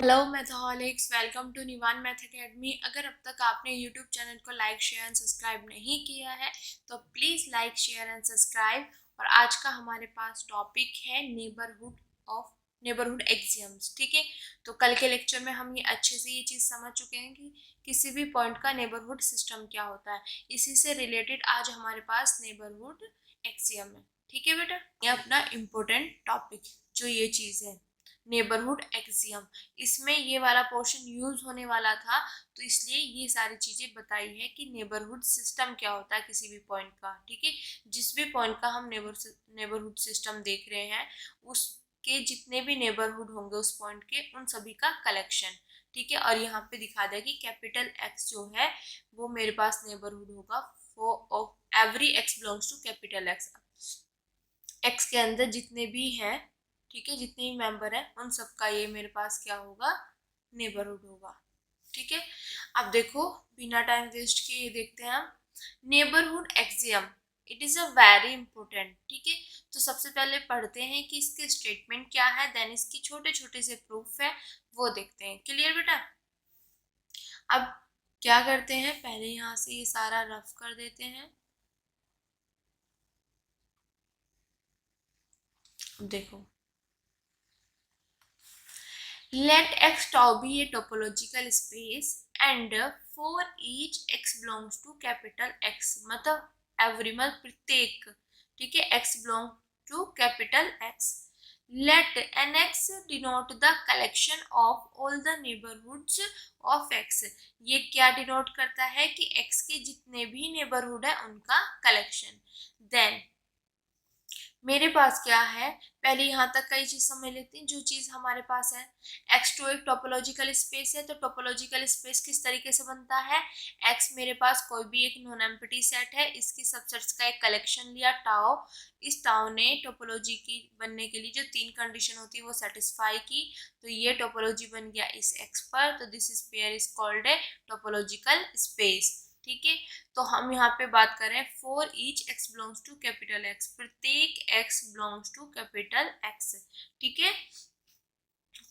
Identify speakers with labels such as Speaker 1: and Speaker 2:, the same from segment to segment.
Speaker 1: Hello mathaholics, welcome to Nivan math academy. अगर अब तक आपने यूट्यूब चैनल को लाइक शेयर एंड सब्सक्राइब नहीं किया है तो please like share and subscribe. और आज का हमारे पास टॉपिक है नेबरहुड एक्सियम्स। ठीक है, तो कल के लेक्चर में हम ये अच्छे से ये चीज़ समझ चुके हैं कि किसी भी पॉइंट का नेबरहुड सिस्टम क्या होता है। इसी से रिलेटेड आज हमारे पास नेबरहुड एक्सियम है। ठीक है बेटा, ये अपना इम्पोर्टेंट टॉपिक जो ये चीज़ है नेबरहुड एक्सियम, इसमें ये वाला पोर्शन यूज होने वाला था, तो इसलिए ये सारी चीजें बताई है कि नेबरहुड सिस्टम क्या होता है किसी भी पॉइंट का। ठीक है, जिस भी पॉइंट का हम नेबरहुड सिस्टम देख रहे हैं उसके जितने भी नेबरहुड होंगे उस पॉइंट के, उन सभी का कलेक्शन। ठीक है, और यहाँ पे दिखा दिया कि कैपिटल एक्स जो है वो मेरे पास नेबरहुड होगा for every X belongs to capital X. X के अंदर जितने भी हैं, ठीक है, जितने भी मेंबर हैं उन सबका ये मेरे पास क्या होगा, नेबरहुड होगा। ठीक है, अब देखो बिना टाइम वेस्ट किए ये देखते हैं हम neighbourhood axiom. It is a very important. ठीक है, तो सबसे पहले पढ़ते हैं कि इसके स्टेटमेंट क्या है, देन इसकी छोटे छोटे से प्रूफ है वो देखते हैं। क्लियर बेटा? अब क्या करते हैं, पहले यहाँ से ये सारा रफ कर देते हैं। अब देखो, let x tau be a topological space and for each x belongs to capital X, मतलब प्रत्येक, ठीक है, x belong to capital X. Let nx denote the collection of all the neighborhoods of x. ये क्या denote करता है कि x के जितने भी नेबरहुड है उनका कलेक्शन। देन मेरे पास क्या है, पहले यहाँ तक कई चीज समझ लेते हैं जो चीज हमारे पास है। एक्स टू एक टोपोलॉजिकल स्पेस है, तो टोपोलॉजिकल स्पेस किस तरीके से बनता है, एक्स मेरे पास कोई भी एक नॉन एम्प्टी सेट है, इसकी सबसेट्स का एक कलेक्शन लिया टाओ, इस टाओ ने टोपोलॉजी की बनने के लिए जो 3 कंडीशन होती है वो सेटिस्फाई की, तो ये टोपोलॉजी बन गया इस एक्स पर, तो this spare is called a topological space. ठीक है, तो हम यहाँ पे बात कर रहे हैं for each x belongs to capital x, प्रत्येक x belongs to capital x. ठीक है,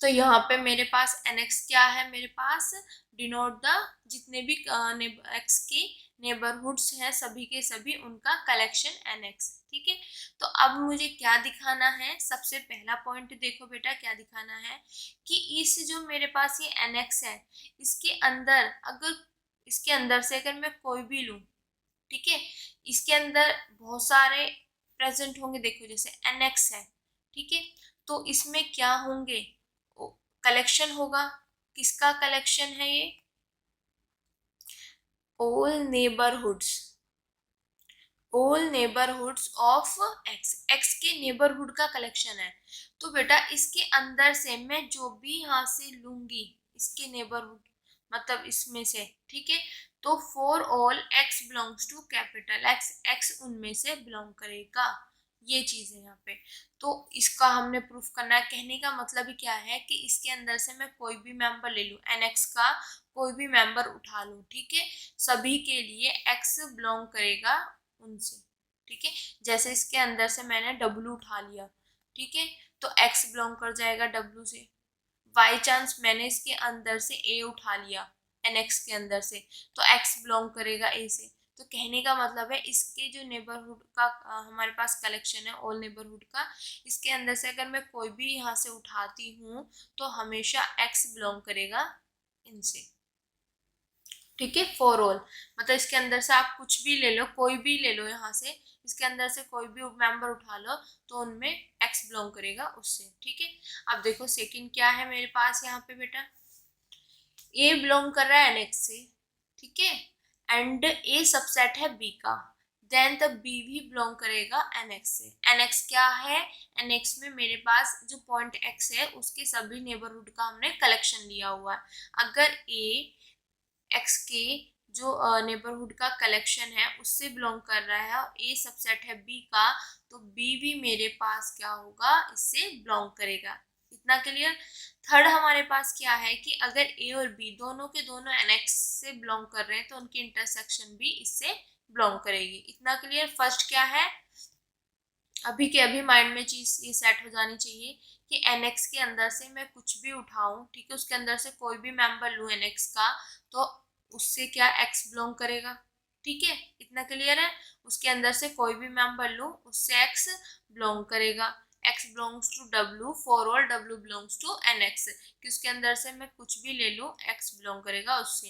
Speaker 1: तो यहाँ पे मेरे पास एन एक्स क्या है, मेरे पास डिनोट द जितने भी एक्स के नेबरहुड्स हैं सभी के सभी उनका कलेक्शन एन एक्स। ठीक है, तो अब मुझे क्या दिखाना है, सबसे पहला पॉइंट देखो बेटा क्या दिखाना है कि इस जो मेरे पास ये एन एक्स है इसके अंदर से अगर मैं कोई भी लूं, ठीक है, इसके अंदर बहुत सारे प्रेजेंट होंगे। देखो जैसे एन एक्स है, ठीक है, तो इसमें क्या होंगे, कलेक्शन होगा। किसका कलेक्शन है ये, all neighbourhoods of x, x के नेबरहुड का कलेक्शन है। तो बेटा इसके अंदर से मैं जो भी यहाँ से लूंगी इसके नेबरहुड, मतलब इसमें से, ठीक है, तो for all X belongs to capital X, X उनमें से बिलोंग करेगा। ये चीज है यहाँ पे, तो इसका हमने प्रूफ करना है। कहने का मतलब ही क्या है कि इसके अंदर से मैं कोई भी मेंबर ले लूं, एन एक्स का कोई भी मेंबर उठा लूं, ठीक है, सभी के लिए एक्स बिलोंग करेगा उनसे। ठीक है, जैसे इसके अंदर से मैंने डब्लू उठा लिया, ठीक है, तो एक्स बिलोंग कर जाएगा डब्लू से। बाई चांस मैंने इसके अंदर से ए उठा लिया एन एक्स के अंदर से, तो एक्स बिलोंग करेगा ए से। तो कहने का मतलब है इसके जो नेबरहुड का हमारे पास कलेक्शन है ऑल नेबरहुड का, इसके अंदर से अगर मैं कोई भी यहाँ से उठाती हूँ तो हमेशा एक्स बिलोंग करेगा इनसे। ठीक है, फॉर ऑल मतलब इसके अंदर से आप कुछ भी ले लो, कोई भी ले लो, यहाँ से इसके अंदर से कोई भी मेंबर उठा लो तो उनमें एक्स बिलोंग करेगा उससे। ठीक है, अब देखो सेकंड क्या है मेरे पास यहाँ पे बेटा, ए बिलोंग कर रहा है एन एक्स से, ठीक है, एंड ए सबसेट है बी का, देन द बी भी बिलोंग करेगा एन एक्स से। एन एक्स क्या है, एन एक्स में मेरे पास जो पॉइंट एक्स है उसके सभी नेबरहुड का हमने कलेक्शन लिया हुआ है। अगर ए एक्स के जो नेबरहुड का कलेक्शन है उससे बिलोंग कर रहा है और ए सबसेट है बी का, तो बी भी मेरे पास क्या होगा, इससे बिलोंग करेगा। इतना क्लियर? थर्ड हमारे पास क्या है कि अगर ए और बी दोनों के दोनों एन एक्स से बिलोंग कर रहे हैं तो उनकी इंटरसेक्शन भी इससे बिलोंग करेगी। इतना क्लियर? फर्स्ट क्या है, अभी के अभी माइंड में चीज ये सेट हो जानी चाहिए कि एनएक्स के अंदर से मैं कुछ भी उठाऊं, ठीक है, उसके अंदर से कोई भी मेंबर लूं एनएक्स का, तो उससे क्या एक्स बिलोंग करेगा। ठीक है, इतना क्लियर है। उसके अंदर से कोई भी मेंबर लूं उससे एक्स बिलोंग करेगा। X belongs to W for all W belongs to N X, कि उसके अंदर से मैं कुछ भी ले लूं एक्स बिलोंग करेगा उससे।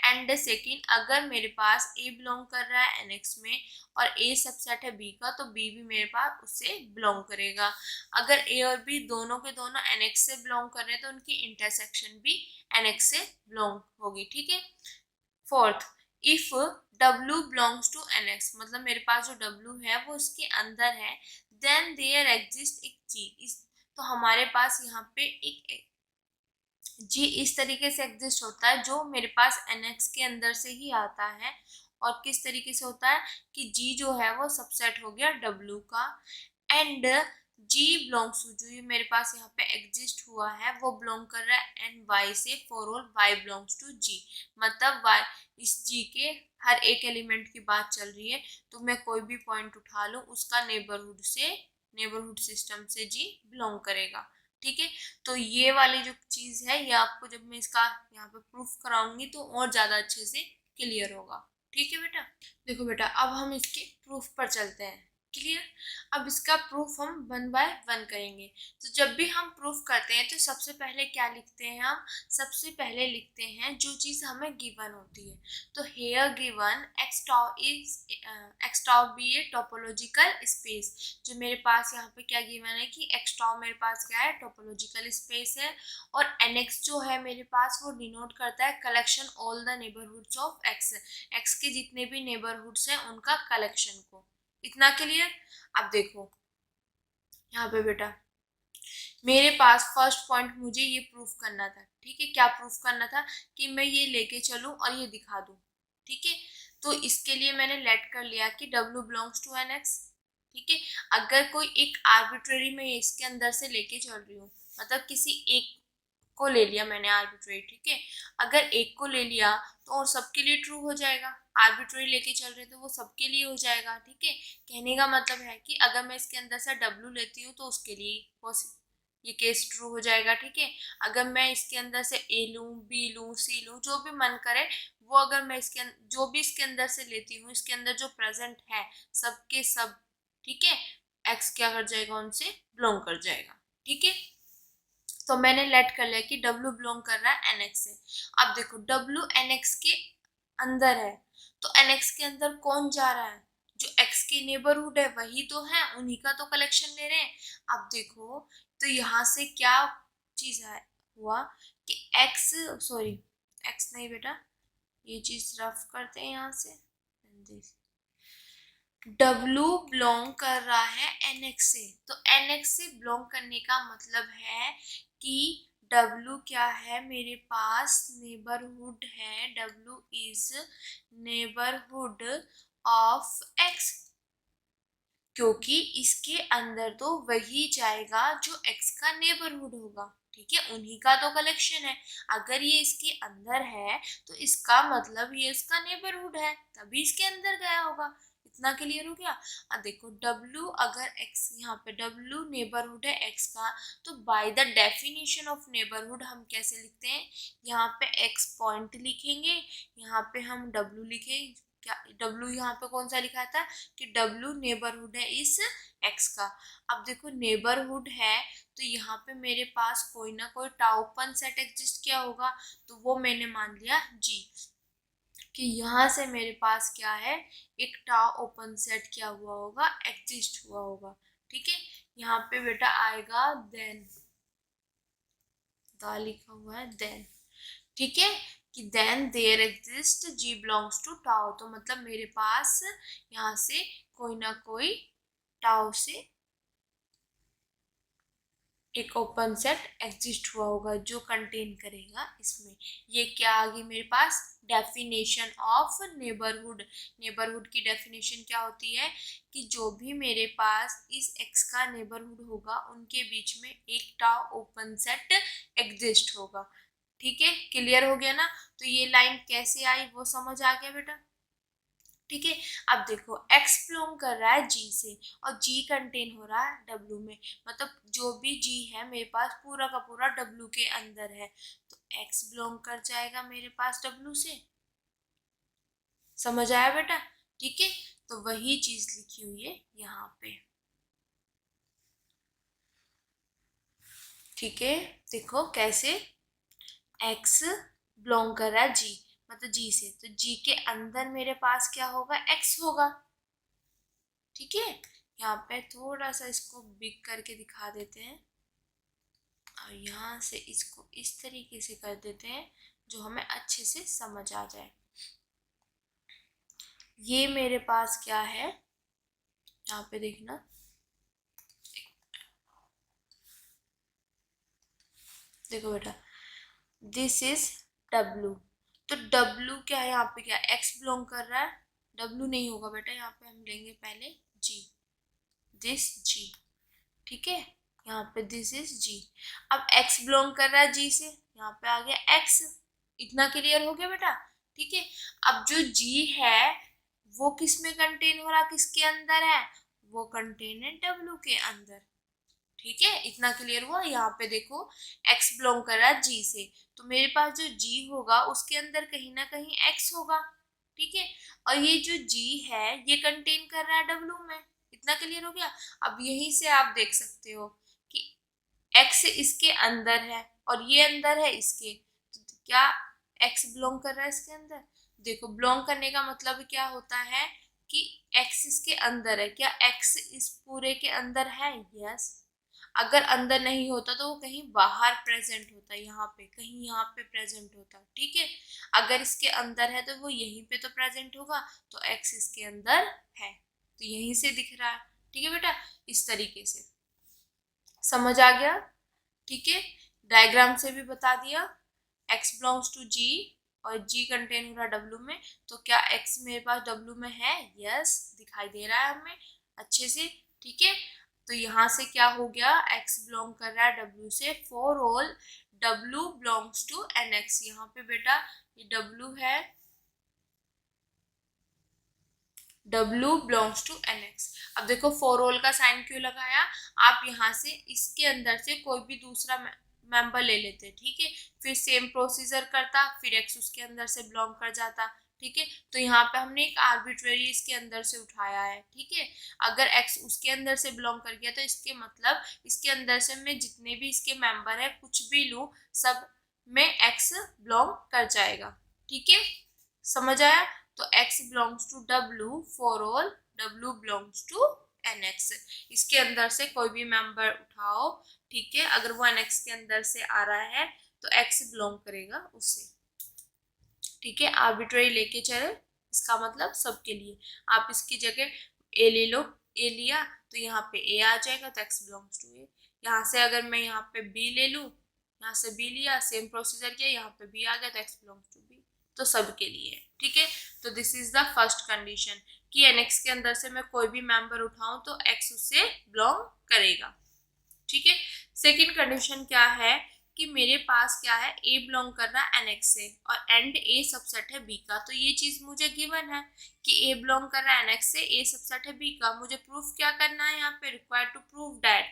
Speaker 1: एंड सेकेंड, अगर मेरे पास ए बिलोंग कर रहा है एनएक्स में और ए सबसेट है बी का, तो बी भी मेरे पास उससे बिलोंग करेगा। अगर ए और बी दोनों के दोनों एनएक्स से बिलोंग कर रहे हैं तो उनकी इंटरसेक्शन भी एनएक्स से बिलोंग होगी। ठीक है। Fourth, if W belongs to NX, मतलब मेरे पास जो W है वो इसके अंदर है, देन देयर एग्जिस्ट एक G। इस तो हमारे पास यहाँ पे एक G इस तरीके से एग्जिस्ट होता है जो मेरे पास NX के अंदर से ही आता है। और किस तरीके से होता है कि G जो है वो सबसेट हो गया W का। एंड G बिलोंग्स टू, जो ये मेरे पास यहाँ पे एग्जिस्ट हुआ है वो बिलोंग कर रहा है एंड Y से, for all Y belongs to G। मतलब Y, इस G के हर एक एलिमेंट की बात चल रही है, तो मैं कोई भी पॉइंट उठा लूँ उसका नेबरहुड सिस्टम से G बिलोंग करेगा। ठीक है। तो ये वाली जो चीज है ये आपको जब मैं इसका यहाँ पे प्रूफ कराऊंगी तो और ज्यादा अच्छे से क्लियर होगा। ठीक है बेटा। देखो बेटा, अब हम इसके प्रूफ पर चलते हैं। क्लियर। अब इसका प्रूफ हम 1 बाय 1 करेंगे। तो जब भी हम प्रूफ करते हैं तो सबसे पहले क्या लिखते हैं हम, सबसे पहले लिखते हैं जो चीज हमें गिवन होती है। तो here given x tau be a topological space. जो मेरे पास यहाँ पे क्या गिवन है कि एक्स टाउ मेरे पास क्या है, टोपोलॉजिकल स्पेस है। और एनएक्स जो है मेरे पास वो डिनोट करता है collection all the neighbourhoods of x. X के जितने भी नेबरहुड्स हैं उनका कलेक्शन को। इतना क्लियर। अब देखो यहाँ पे बेटा, मेरे पास फर्स्ट पॉइंट मुझे ये प्रूफ करना था। ठीक है, क्या प्रूफ करना था कि मैं ये लेके चलूं और ये दिखा दूं। ठीक है। तो इसके लिए मैंने लेट कर लिया कि W belongs to N x. ठीक है। अगर कोई एक आर्बिट्रेरी में इसके अंदर से लेके चल रही हूँ, मतलब किसी एक को ले लिया मैंने आर्बिट्रेरी। ठीक है। अगर एक को ले लिया तो और सबके लिए ट्रू हो जाएगा। आर्बिट्रेरी लेके चल रहे तो वो सबके लिए हो जाएगा। ठीक है। कहने का मतलब है कि अगर मैं इसके अंदर से W लेती हूँ तो उसके लिए ये केस ट्रू हो जाएगा। ठीक है। अगर मैं इसके अंदर से ए लूँ, बी लूँ, सी लूँ, जो भी मन करे वो, अगर मैं जो भी इसके अंदर से लेती हूँ, इसके अंदर जो प्रेजेंट है सबके सब, ठीक है, एक्स क्या कर जाएगा, उनसे बिलोंग कर जाएगा। ठीक है। तो मैंने लेट कर लिया कि W बिलोंग कर रहा है NX से। अब देखो W NX के अंदर है, तो NX के अंदर कौन जा रहा है, जो X की नेबरहुड है वही तो है, उन्हीं का तो कलेक्शन ले रहे हैं। अब देखो, तो यहाँ से क्या चीज हुआ कि X, सॉरी X नहीं बेटा, ये चीज रफ करते हैं यहाँ से। W बिलोंग कर रहा है NX से, तो NX से बिलोंग करने का मतलब है कि W क्या है, मेरे पास नेबरहुड है। W is neighbourhood of X, क्योंकि इसके अंदर तो वही जाएगा जो X का नेबरहुड होगा। ठीक है, उन्हीं का तो कलेक्शन है। अगर ये इसके अंदर है तो इसका मतलब ये इसका नेबरहुड है, तभी इसके अंदर गया होगा। इतना क्लियर हो गया। अब देखो W, अगर X यहाँ पे W नेबरहुड है X का, तो by the definition of neighbourhood हम कैसे लिखते हैं, यहाँ पे X पॉइंट लिखेंगे, यहाँ पे हम W लिखेंगे। क्या W यहाँ पे कौन सा लिखा था कि W नेबरहुड है इस X का। अब देखो नेबरहुड है तो यहाँ पे मेरे पास कोई ना कोई टाउपन सेट एग्जिस्ट किया होगा, तो वो मैंने मान लिया G, कि यहाँ से मेरे पास क्या है, एक टाउ ओपन सेट क्या हुआ होगा, एग्जिस्ट हुआ होगा। ठीक है। यहाँ पे बेटा आएगा देन, दा लिखा हुआ है देन। ठीक है, कि then there exist G belongs to tau, तो मतलब मेरे पास यहाँ से कोई ना कोई टाउ से एक ओपन सेट एग्जिस्ट हुआ होगा जो कंटेन करेगा इसमें। ये क्या आ गई मेरे पास, डेफिनेशन ऑफ नेबरहुड। नेबरहुड की डेफिनेशन क्या होती है कि जो भी मेरे पास इस एक्स का नेबरहुड होगा उनके बीच में एक टाउ ओपन सेट एग्जिस्ट होगा। ठीक है, क्लियर हो गया ना। तो ये लाइन कैसे आई वो समझ आ गया बेटा। ठीक है। अब देखो x बिलोंग कर रहा है g से और g कंटेन हो रहा है w में, मतलब जो भी g है मेरे पास पूरा का पूरा w के अंदर है, तो x बिलोंग कर जाएगा मेरे पास w से। समझ आया बेटा? ठीक है, तो वही चीज लिखी हुई है यहाँ पे। ठीक है, देखो कैसे x बिलोंग कर रहा है g, मतलब g से, तो g के अंदर मेरे पास क्या होगा, x होगा। ठीक है, यहाँ पे थोड़ा सा इसको बिग करके दिखा देते हैं और यहाँ से इसको इस तरीके से कर देते हैं जो हमें अच्छे से समझ आ जाए। ये मेरे पास क्या है, यहाँ पे देखना, देखो बेटा, दिस इज W, तो W क्या है, यहाँ पे क्या x बिलोंग कर रहा है, W नहीं होगा बेटा, यहाँ पे हम लेंगे पहले G, दिस G। ठीक है, यहाँ पे दिस इज G। अब x बिलोंग कर रहा है G से, यहाँ पे आ गया x। इतना क्लियर हो गया बेटा? ठीक है, अब जो G है वो किस में कंटेन हो रहा, किसके अंदर है, वो कंटेन है W के अंदर। ठीक है, इतना क्लियर हुआ? यहाँ पे देखो x बिलोंग कर रहा है g से, तो मेरे पास जो g होगा उसके अंदर कहीं ना कहीं x होगा। ठीक है, और ये जो g है ये कंटेन कर रहा है w में। इतना क्लियर हो गया? अब यहीं से आप देख सकते हो कि x इसके अंदर है और ये अंदर है इसके, तो क्या x बिलोंग कर रहा है इसके अंदर? देखो, बिलोंग करने का मतलब क्या होता है कि x इसके अंदर है। क्या x इस पूरे के अंदर है? यस। अगर अंदर नहीं होता तो वो कहीं बाहर प्रेजेंट होता, यहाँ पे कहीं, यहाँ पे प्रेजेंट होता। ठीक है, अगर इसके अंदर है तो वो यहीं पे तो प्रेजेंट होगा, तो x इसके अंदर है तो यहीं से दिख रहा है। ठीक है बेटा, इस तरीके से समझ आ गया? ठीक है, डायग्राम से भी बता दिया, x बिलोंग्स टू g और g कंटेन हो रहा w में, तो क्या x मेरे पास w में है? यस, दिखाई दे रहा है हमें अच्छे से। ठीक है, तो यहाँ से क्या हो गया, x बिलोंग कर रहा है w से, for all w belongs to nx। यहाँ पे बेटा ये w है, W बिलोंग्स टू NX। अब देखो फॉर ऑल का साइन क्यों लगाया, आप यहाँ से इसके अंदर से कोई भी दूसरा मेंबर ले लेते, ठीक है, फिर सेम प्रोसीजर करता, फिर x उसके अंदर से बिलोंग कर जाता। ठीक है, तो यहाँ पे हमने एक आर्बिट्रेरी इसके अंदर से उठाया है। ठीक है, अगर x उसके अंदर से बिलोंग कर गया तो इसके मतलब इसके अंदर से मैं जितने भी इसके मेंबर है कुछ भी लूँ, सब में x बिलोंग कर जाएगा। ठीक है, समझ आया? तो x belongs to w for all w belongs to nx। इसके अंदर से कोई भी मेंबर उठाओ, ठीक है, अगर वो nx के अंदर से आ रहा है तो x बिलोंग करेगा उससे। ठीक है, आर्बिट्रेरी लेके चले, इसका मतलब सबके लिए। आप इसकी जगह a ले लो, a लिया तो यहाँ पे a आ जाएगा तो x बिलोंग्स टू a। यहाँ से अगर मैं यहाँ पे b ले लूँ, यहाँ से b लिया, सेम प्रोसीजर किया, यहाँ पे b आ गया तो x बिलोंग्स टू b, तो सबके लिए है। ठीक है, तो this is the first condition कि nx के अंदर से मैं कोई भी मेंबर उठाऊं तो x उससे बिलोंग करेगा। ठीक है, सेकंड कंडीशन क्या है कि मेरे पास क्या है, a बिलोंग कर रहा है nx से और एंड a सबसेट है b का, तो ये चीज मुझे गिवन है कि a बिलोंग कर रहा है nx से, a सबसेट है b का। मुझे प्रूफ क्या करना है, यहाँ पे रिक्वायर्ड टू प्रूव दैट,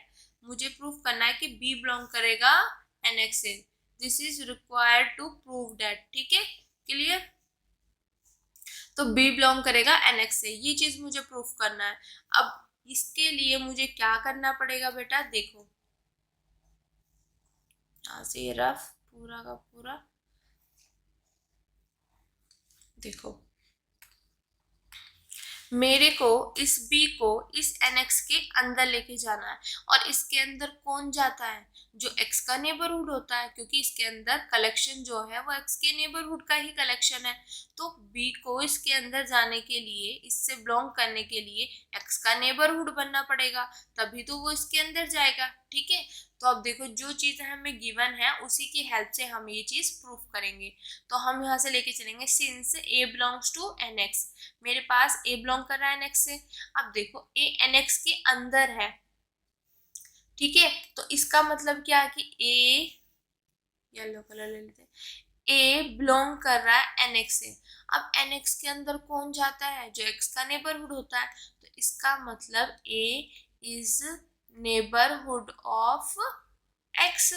Speaker 1: मुझे प्रूफ करना है कि b बिलोंग करेगा nx से। This is required to prove that. ठीक है, क्लियर? तो b बिलोंग करेगा nx से, ये चीज मुझे प्रूफ करना है। अब इसके लिए मुझे क्या करना पड़ेगा बेटा, देखो यहाँ से ये रफ पूरा का पूरा, देखो मेरे को इस b को इस nx के अंदर लेके जाना है, और इसके अंदर कौन जाता है, जो x का नेबरहुड होता है, क्योंकि इसके अंदर कलेक्शन जो है वो x के नेबरहुड का ही कलेक्शन है। तो b को इसके अंदर जाने के लिए, इससे बिलोंग करने के लिए x का नेबरहुड बनना पड़ेगा, तभी तो वो इसके अंदर जाएगा। ठीक है, तो अब देखो जो चीज हमें गिवन है उसी की हेल्प से हम ये चीज प्रूफ करेंगे। तो हम यहाँ से लेके चलेंगे, since a belongs to nx, मेरे पास a बिलोंग कर रहा है nx से। अब देखो a nx के अंदर है, ठीक है, तो इसका मतलब क्या है कि a, येलो कलर ले लेते हैं, ए बिलोंग कर रहा है एनएक्स से। अब एनएक्स के अंदर कौन जाता है? जो एक्स का नेबरहुड होता है। तो इसका मतलब a is neighbourhood of x.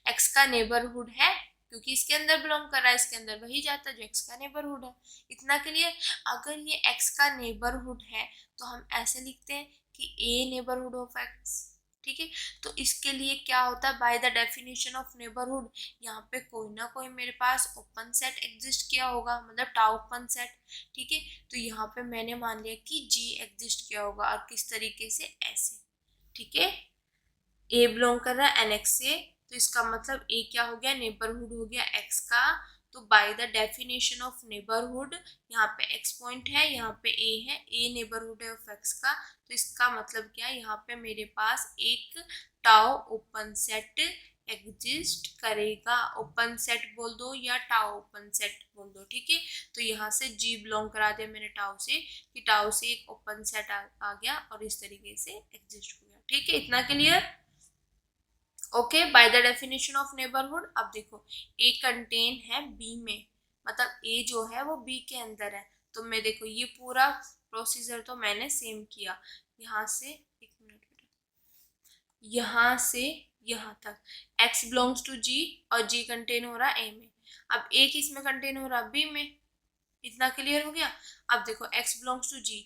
Speaker 1: X का नेबरहुड है क्योंकि इसके अंदर बिलोंग कर रहा है, इसके अंदर वही जाता है जो एक्स का नेबरहुड है। इतना क्लियर? अगर ये एक्स का नेबरहुड है तो हम ऐसे लिखते हैं कि ए नेबरहुड ऑफ एक्स। ठीक है, तो इसके लिए क्या होता है? Bye the definition of neighbourhood यहाँ पे कोई ना कोई मेरे पास ओपन सेट एग्जिस्ट किया होगा, मतलब टाउ ओपन सेट। ठीक है, तो यहाँ पे मैंने मान लिया कि जी एग्जिस्ट किया होगा, और किस तरीके से? ऐसे। ठीक है, ए बिलोंग कर रहा है एनएक्स से, तो इसका मतलब ए क्या हो गया? नेबरहुड हो गया एक्स का। तो by the definition of neighbourhood यहाँ पे एक्स पॉइंट है, यहाँ पे ए है, ए नेबरहुड है ऑफ एक्स का। तो इसका मतलब क्या है? यहाँ पे मेरे पास एक टाउ ओपन सेट एग्जिस्ट करेगा। ओपन सेट बोल दो या टाउ ओपन सेट बोल दो। ठीक है, तो यहाँ से जी बिलोंग करा दिया मैंने टाउ से, कि टाउ से एक ओपन सेट आ गया और इस तरीके से एग्जिस्ट हो गया। ठीक है, इतना clear? Okay, bye the definition of neighbourhood. अब देखो, ए कंटेन है बी में, मतलब ए जो है वो बी के अंदर है। तो मैं देखो ये पूरा प्रोसीजर तो मैंने सेम किया, यहाँ से एक मिनट बेटा, यहाँ से यहाँ तक x बिलोंग्स टू g और g कंटेन हो रहा है a में। अब a किस में कंटेन हो रहा है? b में। इतना क्लियर हो गया? अब देखो x belongs to g,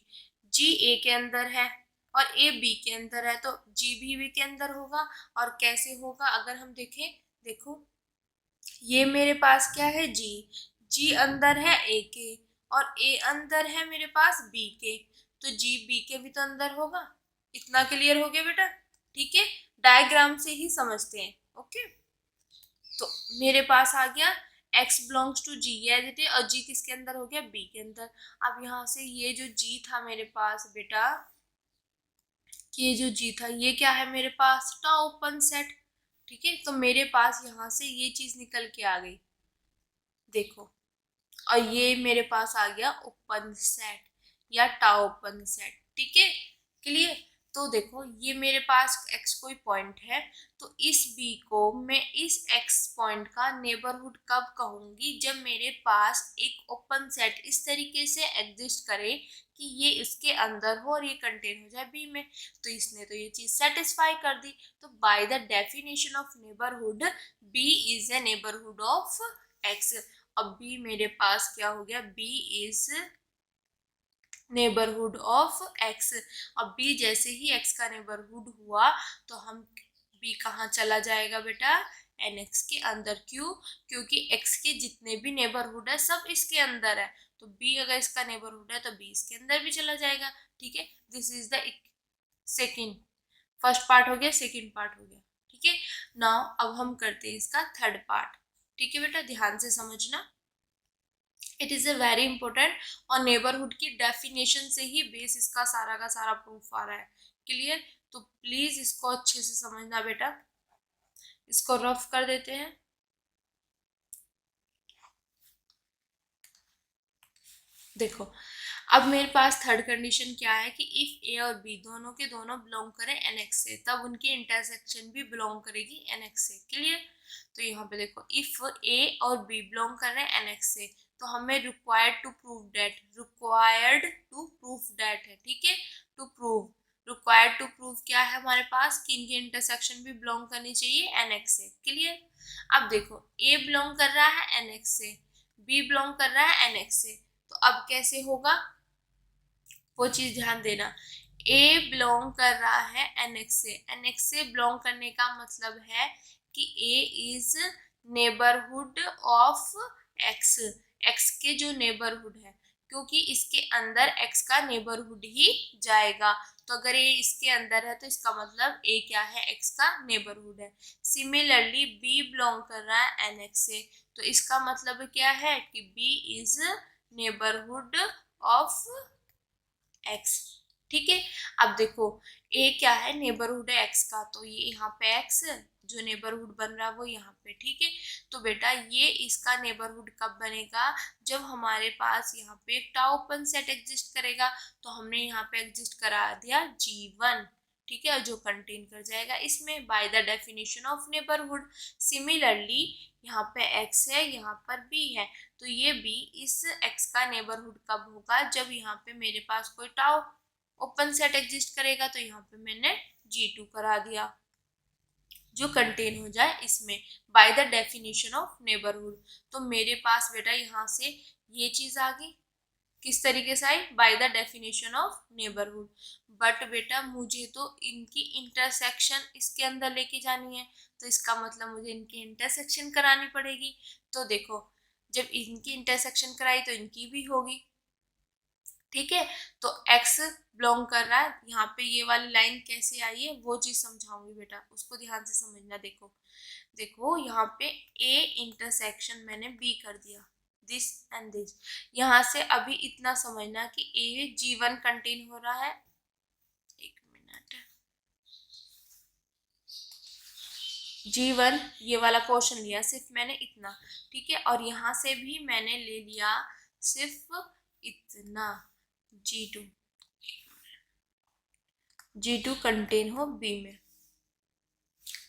Speaker 1: g a के अंदर है और a b के अंदर है, तो g भी b के अंदर होगा। और कैसे होगा अगर हम देखें? देखो ये मेरे पास क्या है? g, g अंदर है a के और a अंदर है मेरे पास b के, तो g b के भी तो अंदर होगा। इतना क्लियर हो गया बेटा? ठीक है, डायग्राम से ही समझते हैं। ओके, तो मेरे पास आ गया x belongs to g as it is, और g किसके अंदर हो गया? b के अंदर। अब यहाँ से ये जो g था मेरे पास बेटा, ये जो g था ये क्या है मेरे पास? Tau open set. ठीक है, तो मेरे पास यहाँ से ये चीज निकल के आ गई, देखो, और ये मेरे पास आ गया ओपन सेट या टाउ ओपन सेट। ठीक है, क्लियर? तो देखो ये मेरे पास x कोई पॉइंट है, तो इस b को मैं इस x पॉइंट का नेबरहुड कब कहूंगी? जब मेरे पास एक ओपन सेट इस तरीके से एग्जिस्ट करे कि ये इसके अंदर हो और ये कंटेन हो जाए b में। तो इसने तो ये चीज सेटिस्फाई कर दी। तो by the definition of neighbourhood b is a neighbourhood of x। अब b मेरे पास क्या हो गया? b is neighbourhood of x। अब b जैसे ही x का नेबरहुड हुआ तो हम b कहाँ चला जाएगा बेटा? nx के अंदर। क्यों? क्योंकि x के जितने भी नेबरहुड है सब इसके अंदर है, तो b अगर इसका नेबरहुड है तो b इसके अंदर भी चला जाएगा। ठीक है, this is the second, first part हो गया, सेकेंड पार्ट हो गया। ठीक है, नाउ अब हम करते हैं इसका थर्ड पार्ट। ठीक है बेटा, ध्यान से समझना, it is a very important. और नेबरहुड की डेफिनेशन से ही बेस इसका सारा का सारा प्रूफ आ रहा है। क्लियर? तो प्लीज इसको अच्छे से समझना बेटा। इसको रफ कर देते हैं। देखो, अब मेरे पास थर्ड कंडीशन क्या है कि इफ ए और बी दोनों के दोनों बिलोंग करें एनएक्स से, तब उनकी इंटरसेक्शन भी बिलोंग करेगी एनएक्स से। क्लियर? तो यहाँ पे देखो, इफ ए और बी बिलोंग कर रहे हैं एनएक्स से, तो हमें required to prove that, required to prove that है। ठीक है, to prove, required to prove क्या है हमारे पास? कि इनकी इंटरसेक्शन भी बिलोंग करनी चाहिए एनएक्स से। क्लियर? अब देखो, ए बिलोंग कर रहा है एनएक्स से, बी बिलोंग कर रहा है एनएक्स से, तो अब कैसे होगा वो चीज ध्यान देना। ए बिलोंग कर रहा है एनएक्स से, एनएक्स से बिलोंग करने का मतलब है कि a is neighbourhood of x, x के जो नेबरहुड है, क्योंकि इसके अंदर एक्स का नेबरहुड ही जाएगा। तो अगर ए इसके अंदर है तो इसका मतलब ए क्या है? एक्स का नेबरहुड है। सिमिलरली बी बिलोंग कर रहा है एनएक्स से, तो इसका मतलब क्या है? कि b is neighbourhood of x. ठीक है, अब देखो ए क्या है? नेबरहुड है एक्स का, तो ये यहाँ पे एक्स जो नेबरहुड बन रहा है वो यहाँ पे। ठीक है, तो बेटा ये इसका नेबरहुड कब बनेगा? जब हमारे पास यहाँ पे एक टाउ ओपन सेट एग्जिस्ट करेगा। तो हमने यहाँ पे एग्जिस्ट करा दिया G1। ठीक है, और जो कंटेन कर जाएगा इसमें bye the definition of neighbourhood. Similarly यहाँ पे x है, यहाँ पर b है, तो ये b इस x का नेबरहुड कब होगा, जब यहाँ पे मेरे पास कोई टाउ ओपन सेट एग्जिस्ट करेगा। तो यहाँ पे मैंने G2 करा दिया जो कंटेन हो जाए इसमें bye the definition of neighbourhood. तो मेरे पास बेटा यहाँ से ये चीज आ गई, किस तरीके से आई, by the definition of neighbourhood. But बेटा मुझे तो इनकी इंटरसेक्शन इसके अंदर लेके जानी है, तो इसका मतलब मुझे इनकी इंटरसेक्शन करानी पड़ेगी। तो देखो जब इनकी इंटरसेक्शन कराई तो इनकी भी होगी, ठीक है। तो x बिलोंग कर रहा है, यहाँ पे ये वाली लाइन कैसे आई है वो चीज समझाऊंगी बेटा, उसको ध्यान से समझना। देखो देखो यहाँ पे a इंटरसेक्शन मैंने b कर दिया, दिस एंड दिस। यहाँ से अभी इतना समझना कि a G1 कंटेन हो रहा है, एक मिनट, G1 ये वाला पोर्शन लिया सिर्फ मैंने इतना, ठीक है, और यहाँ से भी मैंने ले लिया सिर्फ इतना, G2 कंटेन हो B में,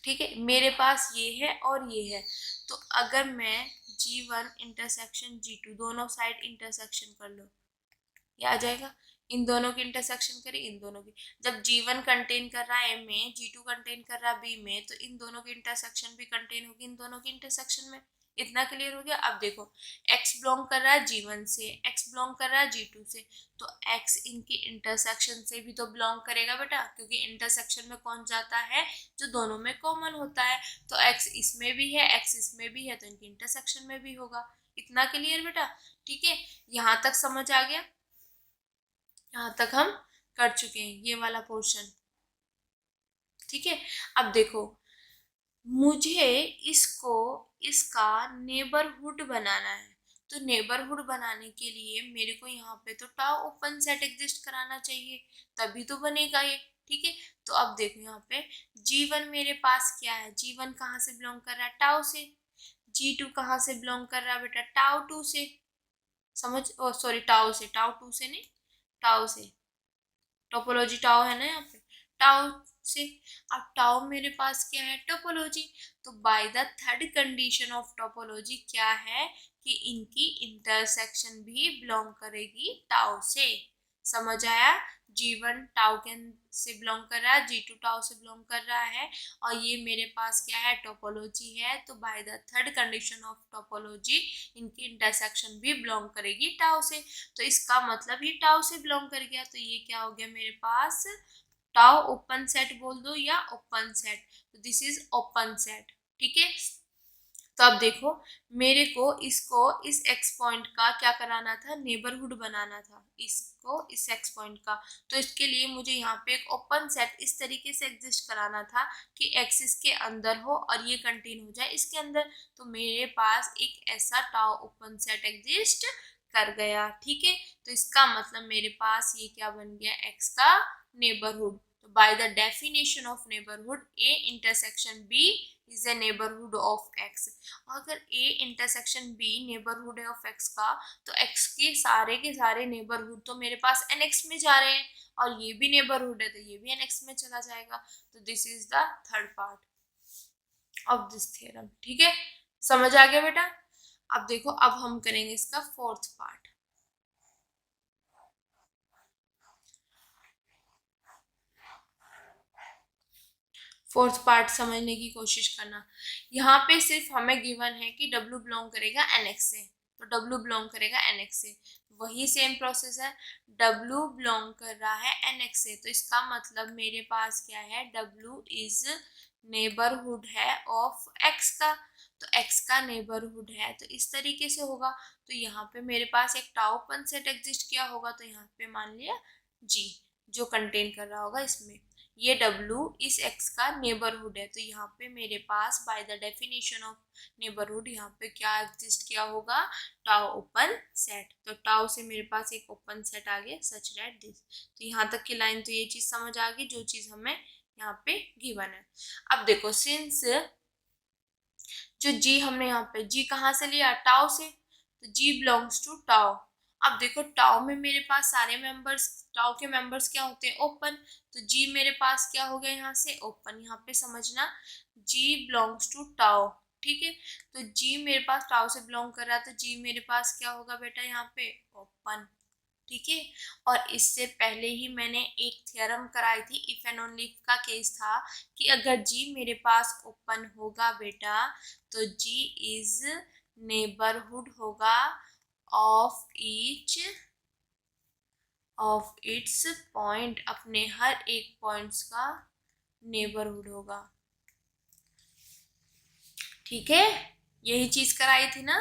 Speaker 1: ठीक है। मेरे पास ये है और ये है, तो अगर मैं G1 इंटरसेक्शन G2 दोनों साइड इंटरसेक्शन कर लो, ये आ जाएगा। इन दोनों की इंटरसेक्शन करें, इन दोनों की, जब G1 कंटेन कर रहा है A में, G2 कंटेन कर रहा है B में, तो इन दोनों की इंटरसेक्शन भी कंटेन होगी इन दोनों की इंटरसेक्शन में। इतना क्लियर हो गया। अब देखो x बिलोंग कर रहा है G1 से, x बिलोंग कर रहा है G2 से, तो x इनकी इंटरसेक्शन से भी तो बिलोंग करेगा बेटा, क्योंकि इंटरसेक्शन में कौन जाता है, जो दोनों में कॉमन होता है। तो x इसमें भी है, x इसमें भी है, तो इनकी इंटरसेक्शन में भी होगा। इतना क्लियर बेटा, ठीक है। यहाँ तक समझ आ गया, यहाँ तक हम कर चुके हैं ये वाला पोर्शन, ठीक है। अब देखो मुझे इसको इसका नेबरहुड बनाना है, तो नेबरहुड बनाने के लिए मेरे को यहाँ पे तो टाउ ओपन सेट एग्जिस्ट कराना चाहिए, तभी तो बनेगा ये, ठीक है। तो अब देखो यहाँ पे G1 मेरे पास क्या है, G1 कहाँ से बिलोंग कर रहा है, टाउ से। G2 कहाँ से बिलोंग कर रहा है बेटा, टाउ 2 से, समझ, ओ सॉरी टाउ से, टाउ 2 से नहीं, टाउ से, टोपोलॉजी टाउ है ना यहाँ पे, टाउ से। अब टाउ मेरे पास क्या है, टोपोलॉजी। तो by the third condition of topology क्या है कि इनकी इंटरसेक्शन भी बिलोंग करेगी टाउ से। समझ आया, G1 टाउ के से बिलोंग कर रहा है, G2 टाउ से बिलोंग कर रहा है, और ये मेरे पास क्या है, टोपोलॉजी है। तो by the third condition of topology इनकी इंटरसेक्शन भी बिलोंग करेगी टाउ से। तो इसका मतलब ये टाउ से बिलोंग कर गया, तो ये क्या हो गया मेरे पास, टाउ ओपन सेट बोल दो या ओपन सेट, तो दिस इज ओपन सेट, ठीक है। तो अब देखो मेरे को इसको इस एक्स पॉइंट का क्या कराना था, नेबरहुड बनाना था इसको इस एक्स पॉइंट का। तो इसके लिए मुझे यहाँ पे एक ओपन सेट इस तरीके से एग्जिस्ट कराना था कि एक्स इसके अंदर हो और ये कंटेन हो जाए इसके अंदर। तो मेरे पास एक ऐसा टाउ ओपन सेट एग्जिस्ट कर गया, ठीक है। तो इसका मतलब मेरे पास ये क्या बन गया, एक्स का नेबरहुड। तो by the definition of neighbourhood a intersection b is a neighbourhood of x. अगर ए इंटरसेक्शन बी नेबरहुड है ऑफ एक्स का, तो एक्स के सारे नेबरहुड तो मेरे पास एन एक्स में जा रहे हैं, और ये भी नेबरहुड है तो ये भी एन एक्स में चला जाएगा। तो this is the third part of this theorem, ठीक है। समझ आ गया बेटा। अब देखो अब हम करेंगे इसका फोर्थ पार्ट। फोर्थ पार्ट समझने की कोशिश करना। यहाँ पे सिर्फ हमें गिवन है कि W बिलोंग करेगा NX से, तो W बिलोंग करेगा NX से। वही सेम प्रोसेस है, W बिलोंग कर रहा है NX से, तो इसका मतलब मेरे पास क्या है, W इज नेबरहुड है ऑफ X का। तो X का नेबरहुड है तो इस तरीके से होगा। तो यहाँ पे मेरे पास एक टाउ ओपन सेट एग्जिस्ट किया होगा, तो यहाँ पे मान लिया G जो कंटेन कर रहा होगा इसमें, ये W इस x का नेबरहुड है। तो यहाँ पे मेरे पास by the definition of neighbourhood यहाँ पे क्या एग्जिस्ट किया होगा, टाउ ओपन सेट। तो टाउ से मेरे पास एक ओपन सेट आ गया सच दैट दिस। तो यहाँ तक की लाइन तो ये चीज समझ आ गई जो चीज हमें यहाँ पे गिवन है। अब देखो सिंस जो G हमने यहाँ पे G कहाँ से लिया, टाउ से, तो G बिलोंग्स टू टाउ। अब देखो टाउ में मेरे पास सारे मेंबर्स, टाउ के मेंबर्स क्या होते हैं, ओपन, तो जी मेरे पास क्या हो गया यहाँ से, ओपन। यहाँ पे समझना जी बिलोंग्स टू टाउ, ठीक है। तो जी मेरे पास टाउ से बिलोंग कर रहा है, तो जी मेरे पास क्या होगा बेटा यहाँ पे, ओपन, ठीक है। और इससे पहले ही मैंने एक थ्योरम कराई थी, इफ एंड ओनली इफ का केस था, कि अगर जी मेरे पास ओपन होगा बेटा, तो जी इज नेबरहुड होगा ऑफ इट्स पॉइंट, अपने हर एक पॉइंट्स का नेबरहुड होगा, ठीक है। यही चीज कराई थी ना,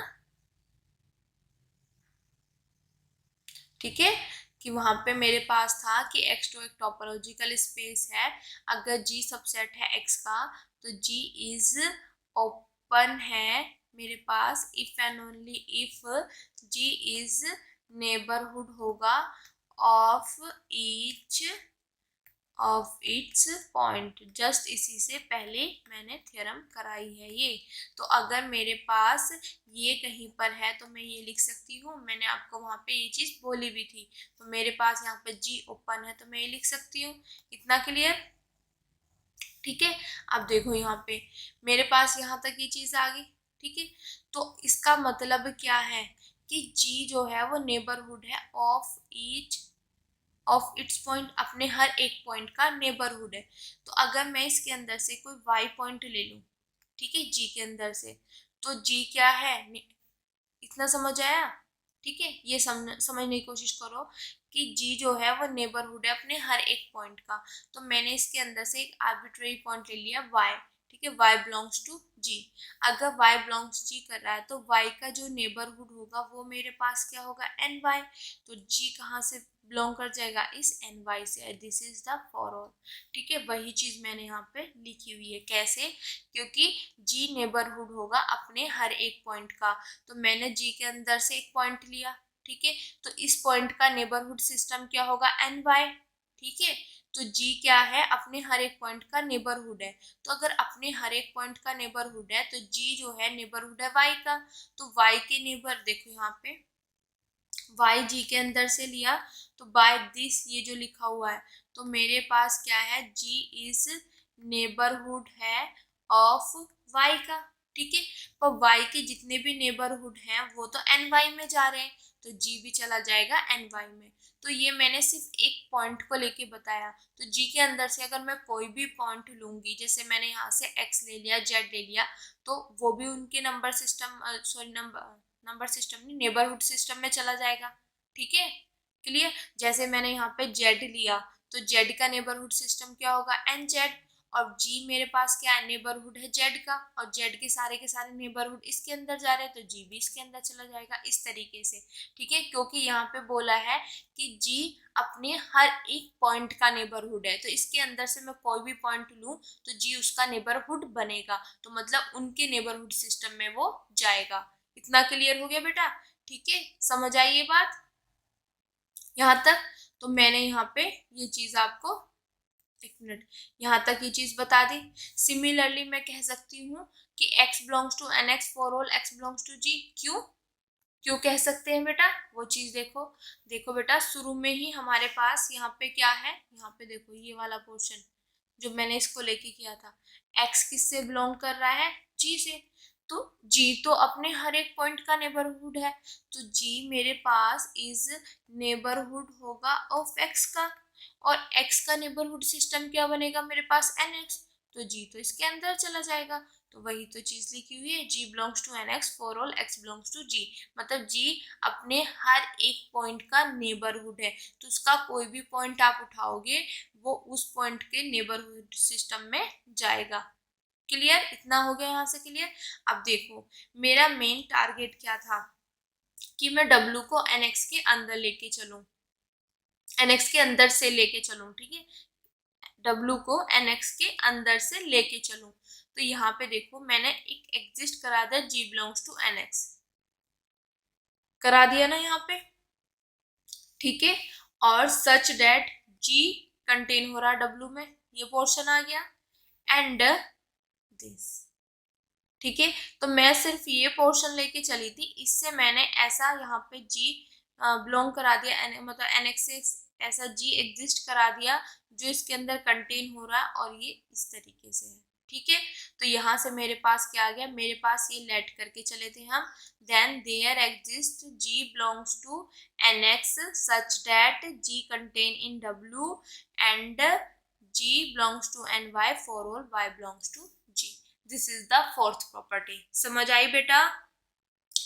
Speaker 1: ठीक है, कि वहां पे मेरे पास था कि एक्स टू एक टोपोलॉजिकल स्पेस है, अगर जी सबसेट है एक्स का, तो जी इज ओपन है मेरे पास if and only if G is neighbourhood होगा ऑफ इट्स पॉइंट। जस्ट इसी से पहले मैंने थ्योरम कराई है ये। तो अगर मेरे पास ये कहीं पर है तो मैं ये लिख सकती हूँ, मैंने आपको वहां पे ये चीज बोली भी थी, तो मेरे पास यहाँ पे जी ओपन है तो मैं ये लिख सकती हूँ। इतना क्लियर, ठीक है। अब देखो यहाँ पे मेरे पास यहाँ तक ये चीज आ गई, ठीक है। तो इसका मतलब क्या है कि जी जो है वो नेबरहुड है ऑफ इट्स पॉइंट, अपने हर एक पॉइंट का नेबरहुड है। तो अगर मैं इसके अंदर से कोई वाई पॉइंट ले लूं, ठीक है, जी के अंदर से, तो जी क्या है, इतना समझ आया, ठीक है। ये समझने की कोशिश करो कि जी जो है वो नेबरहुड है अपने हर एक पॉइंट का। तो मैंने इसके अंदर से एक आर्बिट्रेरी पॉइंट ले लिया y, ठीक है, y बिलोंग्स टू जी। अगर y बिलोंग्स जी कर रहा है तो y का जो नेबरहुड होगा वो मेरे पास क्या होगा, ny। तो जी कहाँ से बिलोंग कर जाएगा, इस ny से। This is the for all, ठीक है। वही चीज मैंने यहाँ पे लिखी हुई है, कैसे, क्योंकि जी नेबरहुड होगा अपने हर एक पॉइंट का। तो मैंने जी के अंदर से एक पॉइंट लिया, ठीक है, तो इस पॉइंट का नेबरहुड सिस्टम क्या होगा, एन वाई, ठीक है। तो जी क्या है, अपने हर एक पॉइंट का नेबरहुड है। तो अगर अपने हर एक पॉइंट का नेबरहुड है तो जी जो है नेबरहुड है वाई का। तो वाई के नेबर देखो यहाँ पे वाई जी के अंदर से लिया, तो बाय दिस ये जो लिखा हुआ है, तो मेरे पास क्या है, जी इज नेबरहुड है ऑफ वाई का, ठीक है। पर वाई के जितने भी नेबरहुड हैं वो तो एन वाई में जा रहे हैं, तो जी भी चला जाएगा एन वाई में। तो ये मैंने सिर्फ एक पॉइंट को लेके बताया। तो जी के अंदर से अगर मैं कोई भी पॉइंट लूंगी, जैसे मैंने यहाँ से एक्स ले लिया, जेड ले लिया, तो वो भी उनके number system, sorry number system नहीं, नेबरहुड सिस्टम में चला जाएगा, ठीक है, क्लियर। जैसे मैंने यहाँ पे जेड लिया, तो जेड का नेबरहुड सिस्टम क्या होगा, एन जेड। और जी मेरे पास क्या है, नेबरहुड है जेड का, और जेड के सारे नेबरहुड इसके अंदर जा रहे हैं, तो जी भी इसके अंदर चला जाएगा, इस तरीके से, ठीक है। क्योंकि यहाँ पे बोला है कि जी अपने हर एक पॉइंट का नेबरहुड है, तो इसके अंदर से मैं कोई भी पॉइंट लूं तो जी उसका नेबरहुड बनेगा, तो मतलब उनके नेबरहुड सिस्टम में वो जाएगा। इतना क्लियर हो गया बेटा, ठीक है, समझ आई ये बात यहाँ तक। तो मैंने यहाँ पे ये चीज आपको, एक मिनट, यहाँ तक ये चीज बता दी। सिमिलरली मैं कह सकती हूँ कि x belongs to N x for all x belongs to G. क्यों क्यों कह सकते हैं बेटा, वो चीज देखो। देखो बेटा, शुरू में ही हमारे पास यहाँ पे क्या है, यहाँ पे देखो ये वाला पोर्शन जो मैंने इसको लेके किया था, x किससे बिलोंग कर रहा है, g से। तो g तो अपने हर एक पॉइंट का नेबरहुड है, तो g मेरे पास इज नेबरहुड होगा ऑफ x का। और x का नेबरहुड सिस्टम क्या बनेगा मेरे पास, nx। तो g तो इसके अंदर चला जाएगा। तो वही तो चीज लिखी हुई है, g belongs to nx for all x belongs to g। मतलब g अपने हर एक पॉइंट का नेबरहुड है, तो उसका कोई भी पॉइंट आप उठाओगे वो उस पॉइंट के नेबरहुड सिस्टम में जाएगा। क्लियर, इतना हो गया यहाँ से क्लियर। अब देखो मेरा मेन टारगेट क्या था, कि मैं W को NX के अंदर लेके चलूं, NX के अंदर से लेके चलूं, ठीक है, W को NX के अंदर से लेके चलूं। तो यहाँ पे देखो मैंने एक एग्जिस्ट करा दिया, G बिलोंग्स टू NX करा दिया ना यहाँ पे, ठीक है। और सच डेट G कंटेन हो रहा W में, ये पोर्शन आ गया, एंड दिस, ठीक है। तो मैं सिर्फ ये पोर्शन लेके चली थी, इससे मैंने ऐसा यहाँ पे जी बिलोंग करा दिया, मतलब एनेक्स से ऐसा जी एग्जिस्ट करा दिया जो इसके अंदर कंटेन हो रहा है, और ये इस तरीके से है, ठीक है। तो यहाँ से मेरे पास क्या आ गया, मेरे पास ये लेट करके चले थे हम, then there exist g belongs to NX such that g contain in डब्ल्यू and g belongs to n y for all y belongs to g. This is the fourth property. समझ आई बेटा?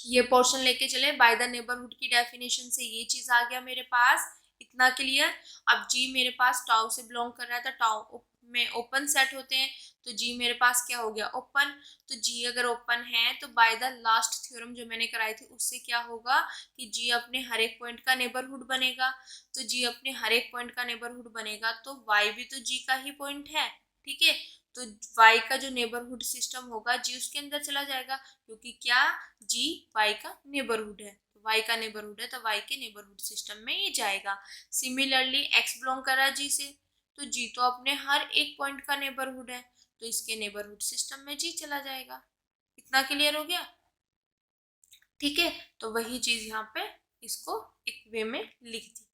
Speaker 1: ये पोर्शन लेके चले, बाय द नेबरहुड की definition से ये चीज आ गया मेरे पास, इतना क्लियर। अब जी मेरे पास टाउ से बिलोंग कर रहा था, टाउ में ओपन सेट होते हैं, तो जी मेरे पास क्या हो गया, ओपन। तो जी अगर ओपन है तो बाय द लास्ट थ्योरम जो मैंने कराई थी उससे क्या होगा कि जी अपने हर एक पॉइंट का नेबरहुड बनेगा। तो जी अपने हर एक पॉइंट का नेबरहुड बनेगा तो वाई भी तो जी का ही पॉइंट है, ठीक है। तो वाई का जो नेबरहुड सिस्टम होगा जी उसके अंदर चला जाएगा, क्योंकि क्या, जी वाई का नेबरहुड है, तो वाई का नेबरहुड है तो वाई के नेबरहुड सिस्टम में ये जाएगा। सिमिलरली एक्स बिलोंग कर रहा है जी से, तो जी तो अपने हर एक पॉइंट का नेबरहुड है, तो इसके नेबरहुड सिस्टम में जी चला जाएगा। इतना क्लियर हो गया, ठीक है। तो वही चीज यहाँ पे इसको एक वे में लिख दी,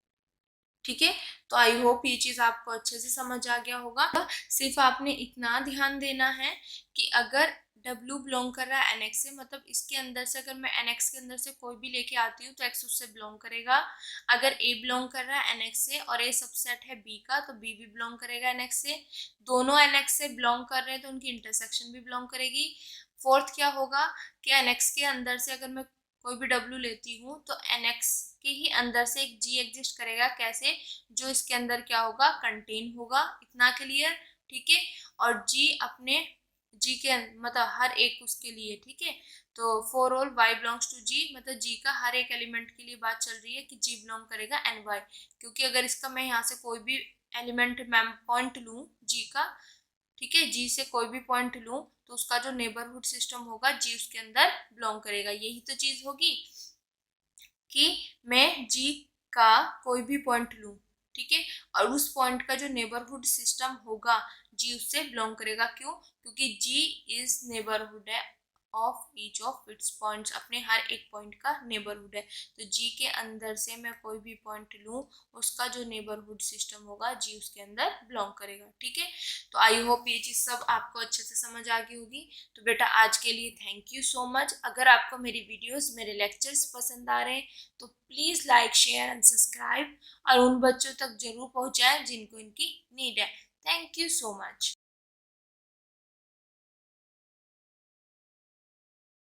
Speaker 1: ठीक है। तो आई होप ये चीज आपको अच्छे से समझ आ गया होगा। सिर्फ आपने इतना ध्यान देना है कि अगर W बिलोंग कर रहा है NX से, मतलब इसके अंदर से अगर मैं NX के अंदर से कोई भी लेके आती हूँ तो X उससे बिलोंग करेगा। अगर A बिलोंग कर रहा है NX से और A सबसेट है B का, तो B भी बिलोंग करेगा NX से। दोनों NX से बिलोंग कर रहे हैं तो उनकी इंटरसेक्शन भी बिलोंग करेगी। फोर्थ क्या होगा कि NX के अंदर से अगर मैं कोई भी W लेती हूँ तो NX के ही अंदर से एक G एग्जिस्ट करेगा, कैसे, जो इसके अंदर क्या होगा, कंटेन होगा। इतना क्लियर, ठीक है। और G अपने G के मतलब हर एक उसके लिए, ठीक है। तो for all y belongs to G, मतलब G का हर एक एलिमेंट के लिए बात चल रही है कि G बिलोंग करेगा एन वाई, क्योंकि अगर इसका मैं यहाँ से कोई भी एलिमेंट मैम पॉइंट लूँ G का, ठीक है, जी से कोई भी पॉइंट लूं तो उसका जो नेबरहुड सिस्टम होगा जी उसके अंदर बिलोंग करेगा। यही तो चीज होगी कि मैं जी का कोई भी पॉइंट लूं, ठीक है, और उस पॉइंट का जो नेबरहुड सिस्टम होगा जी उससे बिलोंग करेगा। क्यों? क्योंकि जी इज नेबरहुड है of each of its points, अपने हर एक पॉइंट का नेबरहुड है। तो जी के अंदर से मैं कोई भी पॉइंट लूं, उसका जो नेबरहुड सिस्टम होगा जी उसके अंदर बिलोंग करेगा, ठीक है। तो आई होप ये चीज सब आपको अच्छे से समझ आ गई होगी। तो बेटा आज के लिए थैंक यू सो मच। अगर आपको मेरी वीडियोस, मेरे लेक्चर्स पसंद आ रहे हैं तो please like, share and subscribe, और उन बच्चों तक जरूर पहुंचाएं जिनको इनकी नीड है। Thank you so much.